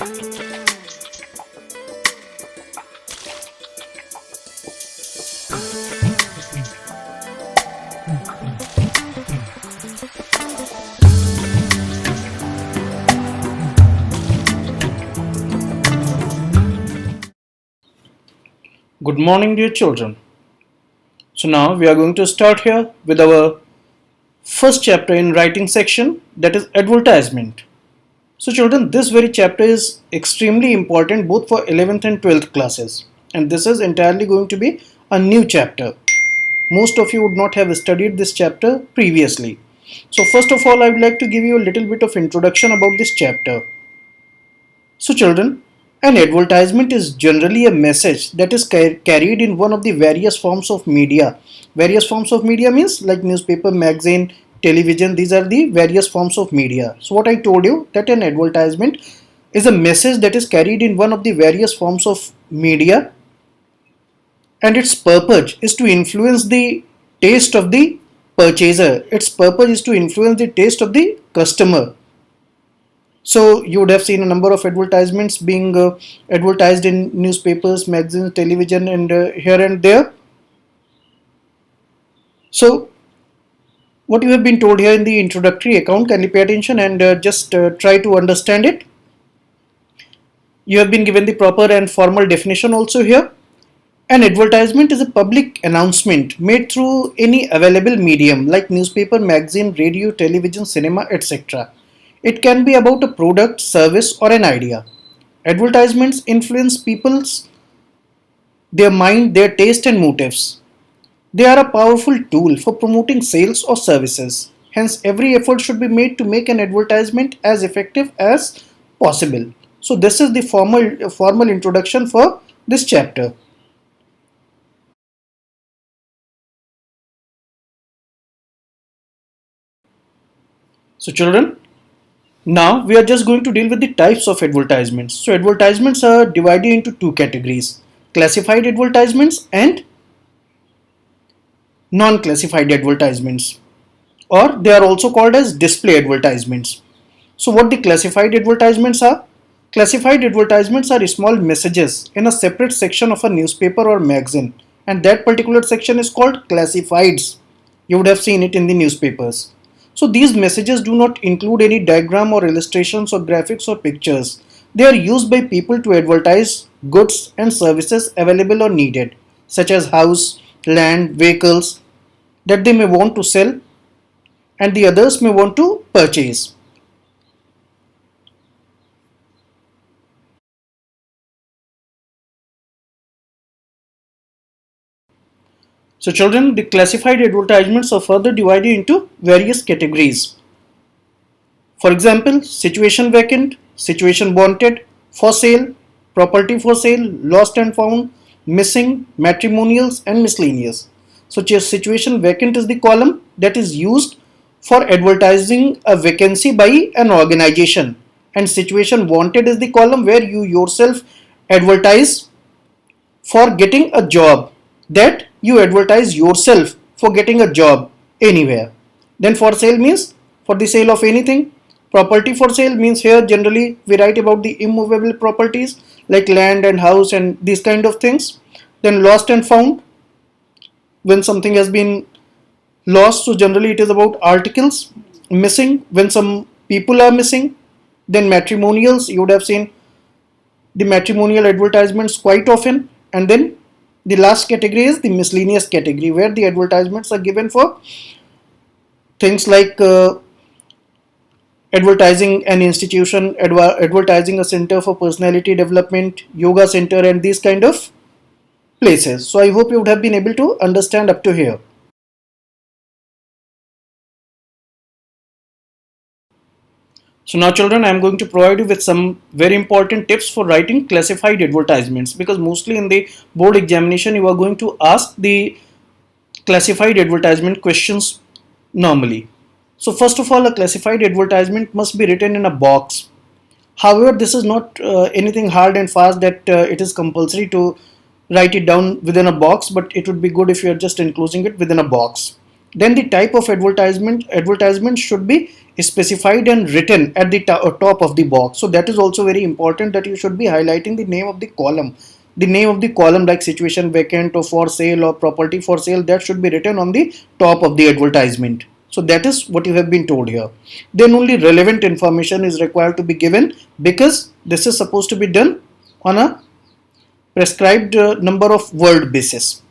Good morning, dear children. So now we are going to start here with our first chapter in writing section, that is advertisement. So children, this very chapter is extremely important both for 11th and 12th classes, and this is entirely going to be a new chapter. Most of you would not have studied this chapter previously. So first of all, I would like to give you a little bit of introduction about this chapter. So children, an advertisement is generally a message that is carried in one of the various forms of media. Various forms of media means like newspaper, magazine, television. These are the various forms of media. So what I told you, that an advertisement is a message that is carried in one of the various forms of media, and its purpose is to influence the taste of the purchaser. Its purpose is to influence the taste of the customer. So you would have seen a number of advertisements being advertised in newspapers, magazines, television, and here and there. So what you have been told here in the introductory account, kindly pay attention and just try to understand it. You have been given the proper and formal definition also here. An advertisement is a public announcement made through any available medium like newspaper, magazine, radio, television, cinema, etc. It can be about a product, service, or an idea. Advertisements influence their mind, their taste, and motives. They are a powerful tool for promoting sales or services. Hence, every effort should be made to make an advertisement as effective as possible. So, this is the formal introduction for this chapter. So, children, now we are just going to deal with the types of advertisements. So advertisements are divided into two categories: classified advertisements and non-classified advertisements, or they are also called as display advertisements. So what the classified advertisements are? Classified advertisements are small messages in a separate section of a newspaper or magazine, and that particular section is called classifieds. You would have seen it in the newspapers. So these messages do not include any diagram or illustrations or graphics or pictures. They are used by people to advertise goods and services available or needed, such as house, land, vehicles that they may want to sell and the others may want to purchase. So children, the classified advertisements are further divided into various categories. For example, situation vacant, situation wanted, for sale, property for sale, lost and found, missing, matrimonials, and miscellaneous. So situation vacant is the column that is used for advertising a vacancy by an organization, and situation wanted is the column where you yourself advertise for getting a job, that you advertise yourself for getting a job anywhere. Then for sale means for the sale of anything. Property for sale means here generally we write about the immovable properties like land and house and these kind of things. Then lost and found, when something has been lost, so generally it is about articles. Missing, when some people are missing. Then matrimonials, you would have seen the matrimonial advertisements quite often. And then the last category is the miscellaneous category, where the advertisements are given for things like advertising an institution, advertising a center for personality development, yoga center, and these kind of places. So I hope you would have been able to understand up to here. So now children, I am going to provide you with some very important tips for writing classified advertisements, because mostly in the board examination you are going to ask the classified advertisement questions normally. So first of all, a classified advertisement must be written in a box. However, this is not anything hard and fast that it is compulsory to write it down within a box, but it would be good if you are just enclosing it within a box. Then the type of advertisement should be specified and written at the top of the box. So that is also very important, that you should be highlighting the name of the column. The name of the column like situation vacant or for sale or property for sale, that should be written on the top of the advertisement. So that is what you have been told here. Then only relevant information is required to be given, because this is supposed to be done on a prescribed number of word basis.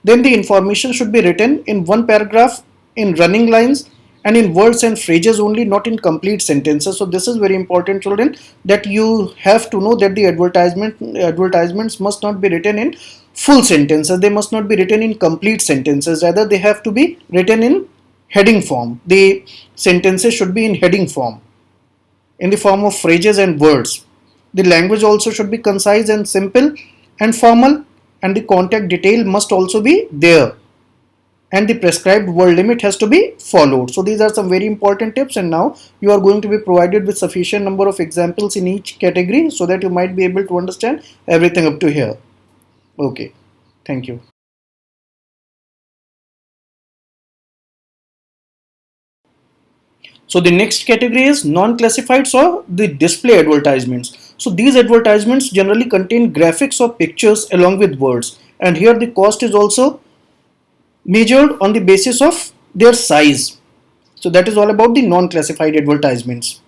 Then the information should be written in one paragraph, in running lines, and in words and phrases only, not in complete sentences. So this is very important, children, that you have to know that the advertisements must not be written in full sentences. They must not be written in complete sentences. Rather, they have to be written in heading form. The sentences should be in heading form, in the form of phrases and words. The language also should be concise and simple and formal, and the contact detail must also be there, and the prescribed word limit has to be followed. So these are some very important tips, and now you are going to be provided with sufficient number of examples in each category so that you might be able to understand everything up to here. Okay, thank you. So the next category is non-classifieds or the display advertisements. So these advertisements generally contain graphics or pictures along with words, and here the cost is also measured on the basis of their size. So that is all about the non-classified advertisements.